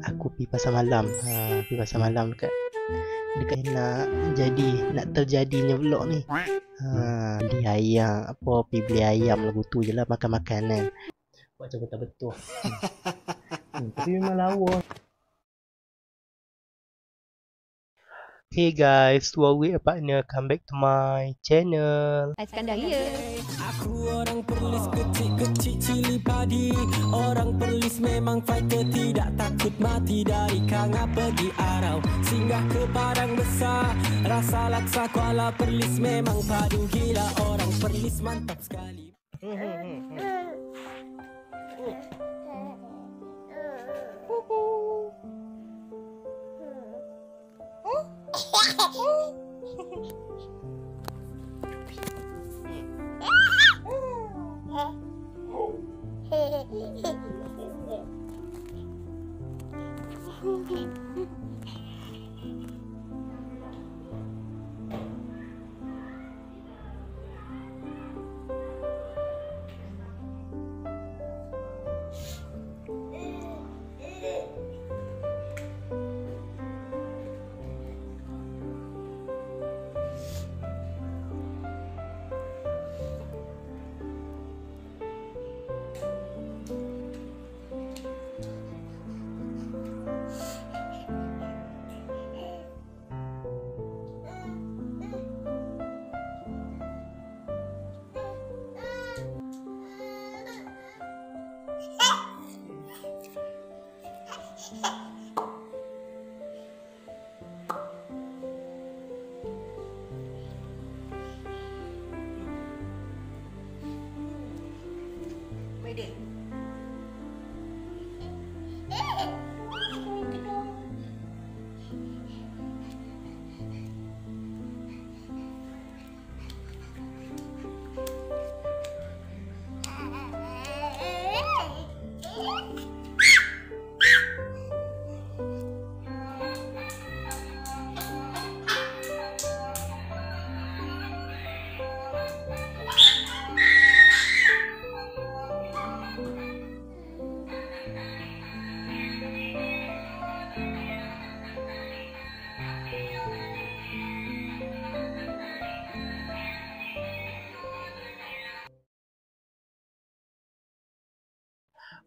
Aku pergi pasar malam. Pergi pasar malam dekat nak terjadinya vlog ni. Beli ayam, pergi beli ayam lagu tu je lah, makan makanan. Buat macam tak betul. Tapi memang lawa. Hey guys, Huawei partner, come back to my channel. Iskandar ya. Aku orang perlis kecil-kecil cili padi. Orang perlis memang fighter, tidak takut mati. Dari Kanga pergi Arau, singgah ke Padang Besar. Rasa laksa Kuala Perlis memang padu gila. Orang perlis mantap sekali.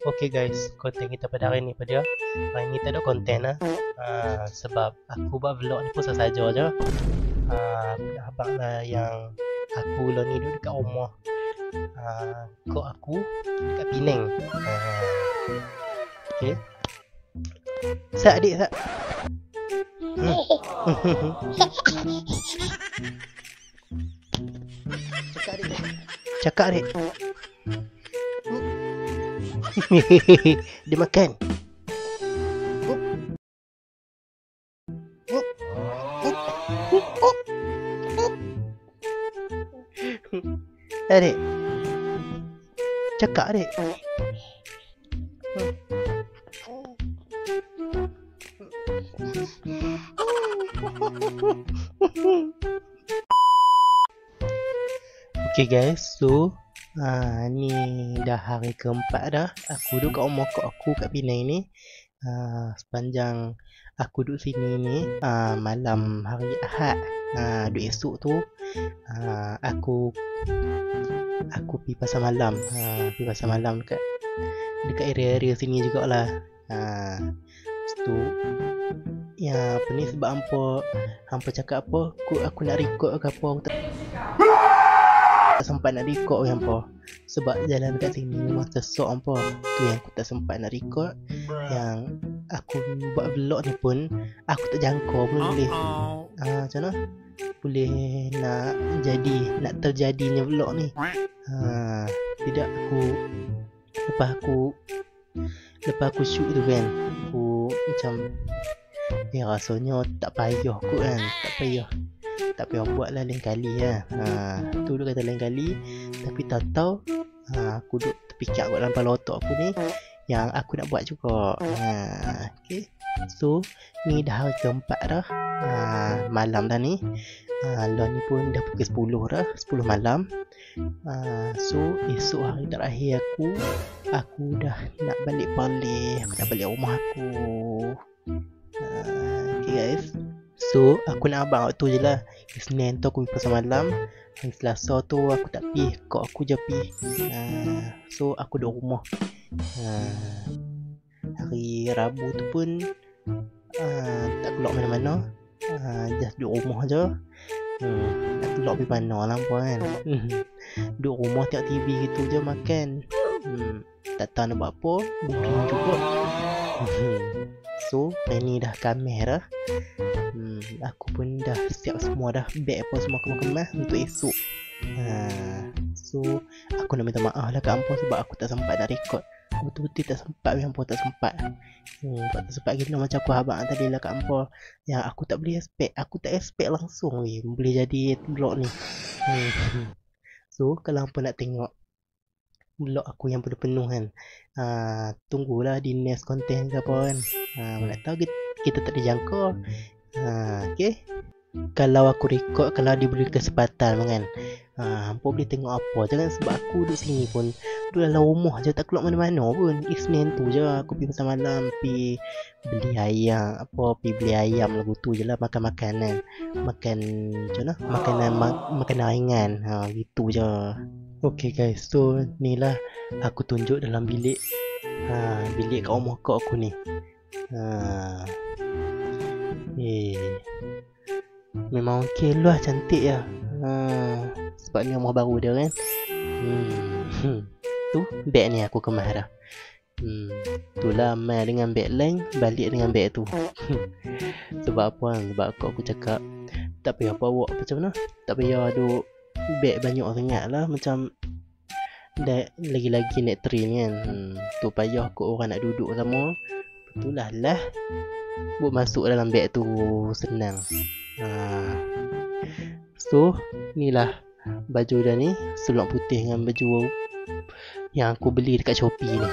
Okay guys, konten kita pada hari ni pada hari ni tak ada konten lah. Sebab aku buat vlog ni pun saja je. Abang lah yang aku lah ni duduk dekat rumah. Kok aku dekat Penang. Okay. Sat adik sat. Cakap adik. Dia makan. Adik. Cakap adik. Okay guys, so ni dah hari keempat dah aku duduk kat rumah kok aku kat Penang ni. Sepanjang aku duduk sini ni, malam hari Ahad, duduk esok tu, aku pergi pasar malam. Pergi pasar malam dekat area-area sini jugalah. Lepas tu ya apa ni, sebab hampa cakap apa aku nak record ke apa, aku tak sempat nak record ke hampa. Sebab jalan dekat sini memang tersok hampa. Tu yang aku tak sempat nak record. Yang aku buat vlog ni pun aku tak jangka pun boleh macam mana boleh nak terjadinya vlog ni. Tidak, lepas aku shoot tu kan, aku macam rasanya tak payah kot kan. Tak payah buat lah lain kali lah. Tu duk kata lain kali. Tapi tak tahu aku duk terfikir kat dalam kepala otak aku ni yang aku nak buat juga. Okay. So ni dah hari keempat dah malam dah ni. Lah ni pun dah pukul 10 dah, 10 malam. So esok hari terakhir aku dah nak balik balik. Aku nak balik rumah aku. Okay guys. So aku nak abang waktu je lah. Isnin tu aku pergi pasar malam. Hari Selasa tu aku tak pergi, kau aku je pergi. So aku duduk rumah. Hari Rabu tu pun tak keluar mana-mana. Just duduk rumah je. Nak keluar pergi mana lah kan. Duduk rumah tengok TV gitu je, makan. Tak tahu nak buat apa, boring juga. So hari ni dah Khamis dah. Aku pun dah siap semua dah. Beg apa semua kemas-kemas untuk esok. So aku nak minta maaf lah kat Ampun sebab aku tak sempat nak record. Betul-betul tak sempat. Ampun tak sempat. Tak sempat gila macam aku abang tadi lah kat Ampun. Yang aku tak boleh expect. Aku tak expect langsung boleh jadi vlog ni. So kalau Ampun nak tengok vlog aku yang penuh-penuh kan, tunggulah di next content ke apa kan. Mana tahu kita tak dijangka. Okay. Kalau aku record, kalau diberi kesempatan kan, hampa boleh tengok apa je kan. Sebab aku duduk sini pun, duduk dalam rumah je, tak keluar mana-mana pun. Isnin tu je aku pergi pasar malam, pergi beli ayam, pergi beli ayam lagu tu je lah. Makan makanan, makan macam mana, makanan ringan, gitu je. Okay guys, so ni lah aku tunjuk dalam bilik, bilik kat rumah kau aku ni. Memang okey lah, cantik lah. Sebab ni rumah baru dia kan. Tu beg ni aku kemas dah. Itulah mai dengan beg lain, balik dengan beg tu. Sebab apa kan? Sebab aku cakap tak payah bawa macam mana, tak payah duk beg banyak sangat lah. Macam lagi-lagi naik train kan. Tu payah kot orang nak duduk sama. Itulah lah, buat masuk dalam beg tu senang. So ni lah baju dah ni, seluar putih dengan baju yang aku beli dekat Shopee ni.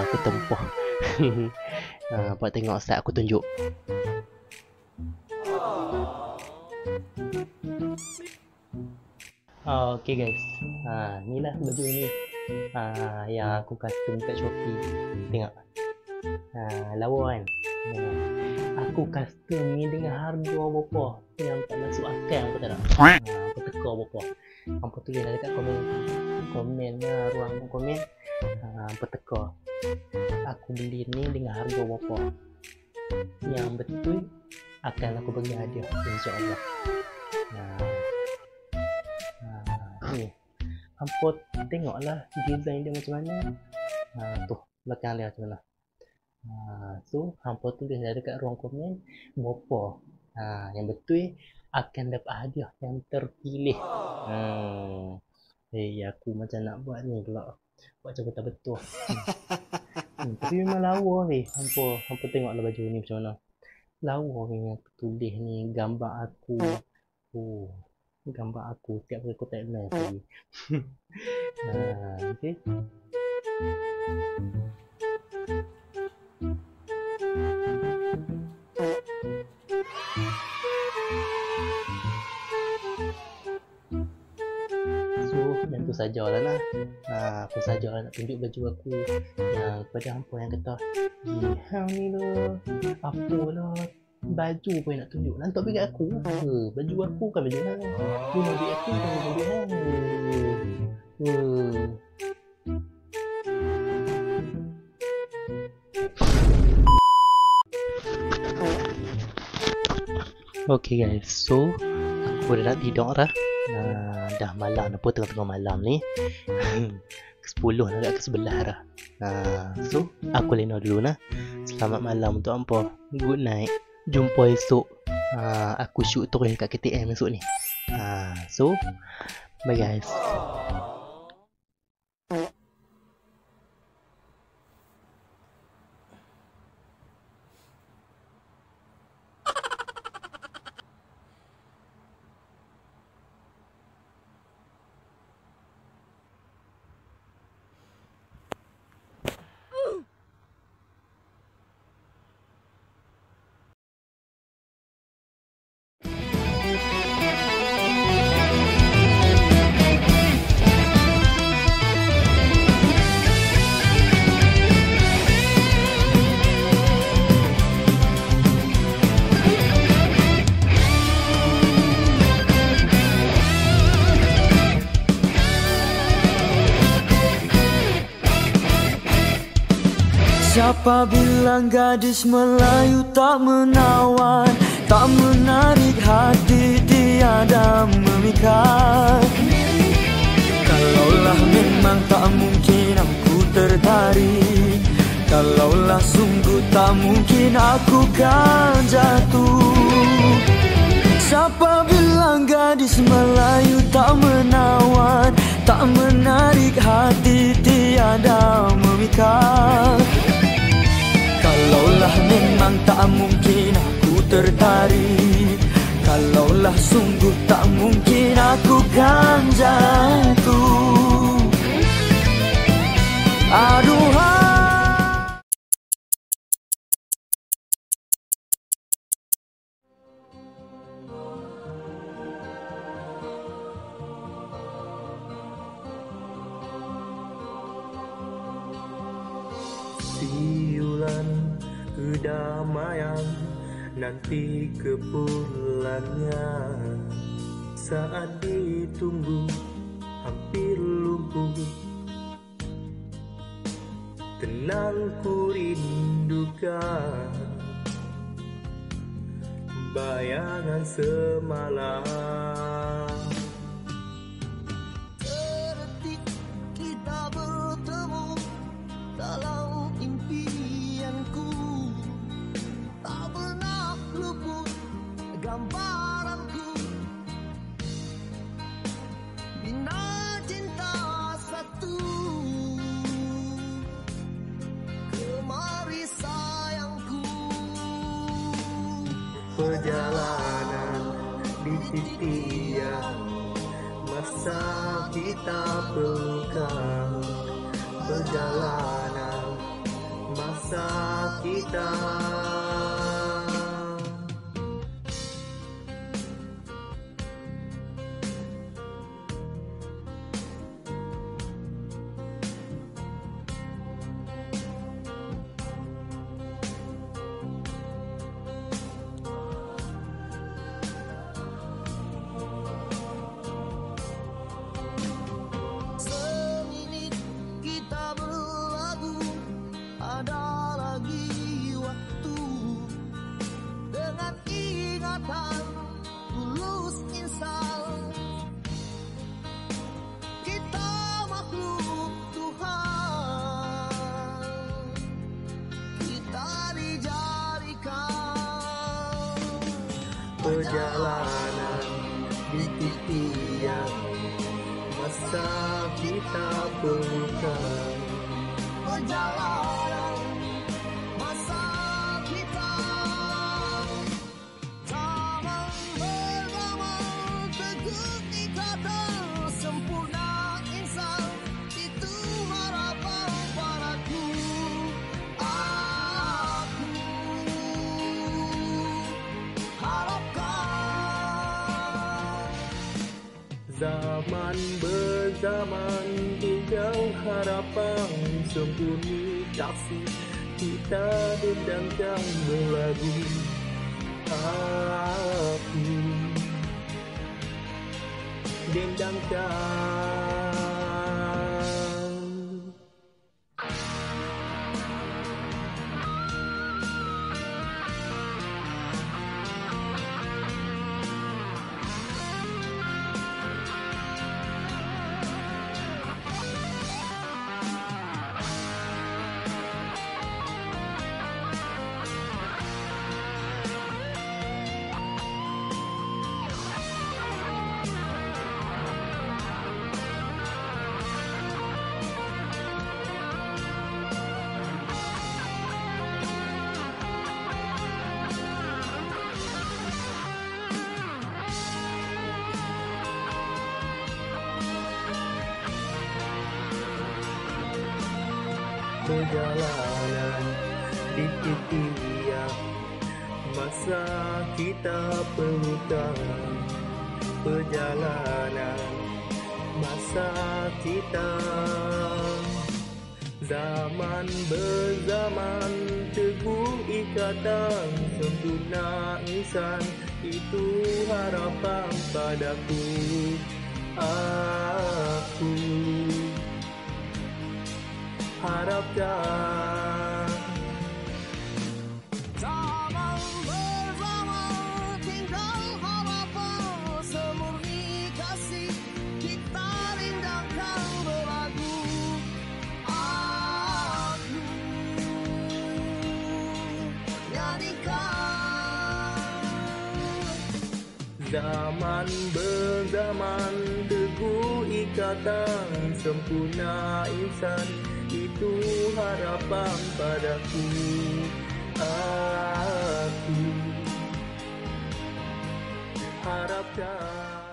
Aku tempoh. Buat tengok start aku tunjuk. Okay guys, ni lah baju ni, yang aku custom kat Shopee. Tengok, lawa kan. Aku custom ni dengan harga berapa yang tak masuk akal, apa tak nak. Aku teka berapa, hampa tulis lah dekat komen lah, ruang komen. Hampa teka aku beli ni dengan harga berapa, yang betul akan aku bagi hadiah insyaAllah. Ni hampa tengoklah design dia macam mana. Tu belakang dia macam mana. So hampa tulis dekat ruang komen berapa, yang betul akan dapat hadiah yang terpilih. Aku macam nak buat ni pula, buat macam betul-betul. Tapi memang lawa ni. Hampa tengoklah baju ni macam mana. Lawa ni yang aku tulis ni, gambar aku. Gambar aku tiap kali aku timeline lagi. Okay. Yang tu sajalah lah. Aku sajalah nak tunjuk baju aku yang kepada hampa yang kata, hang ni lah, apalah baju pun nak tunjuk. Lantak pergi kat aku. Baju aku kan baju hang. Ni baju aku kan baju hang. Okay guys, so aku dah nak tidur dah. Dah malam dah pun, tengah-tengah malam ni. 10 dah kat sebelah dah. So aku lena dulu lah. Selamat malam untuk hampa. Good night. Jumpa esok. Aku shoot terus kat KTM esok ni. So bye guys. Siapa bilang gadis Melayu tak menawan, tak menarik hati, tiada memikat. Kalaulah memang tak mungkin aku tertarik, kalaulah sungguh tak mungkin aku kan jatuh. Siapa bilang gadis Melayu tak menawan, tak menarik hati, tiada memikat. Kalaulah memang tak mungkin aku tertarik, kalaulah sungguh tak mungkin aku kan jatuh. Aduhai. Siulan kedamaian nanti kepulannya, saat ditunggu hampir lumpuh. Tenang ku rindukan bayangan semalam. Sedetik kita bertemu dalam impianku, tak pernah luput gambaranku. Bina cinta satu, kemari sayangku. Perjalanan di setiap masa kita pelukan, perjalanan masa kita. Seminit kita berlagu, ada lagi waktu. Dengan ingatan tulus insan, kita makhluk Tuhan, kita dijadikan. Perjalanan di titian masa kita pelukan, Perjalanan masa kita, zaman berzaman teguh ikatan sempurna insan, itu harapan padaku. Aku harapkan zaman berzaman tinggal harapan sempurna kasih kita dendangkan berlagu. Aku dendangkan. Perjalanan di setiap masa kita pelukan, perjalanan masa kita. Zaman berzaman teguh ikatan sempurna insan, itu harapan padaku. Aku harapkan Zaman berzaman, teguh ikatan, sempurna insan, itu harapan padaku. Aku harapkan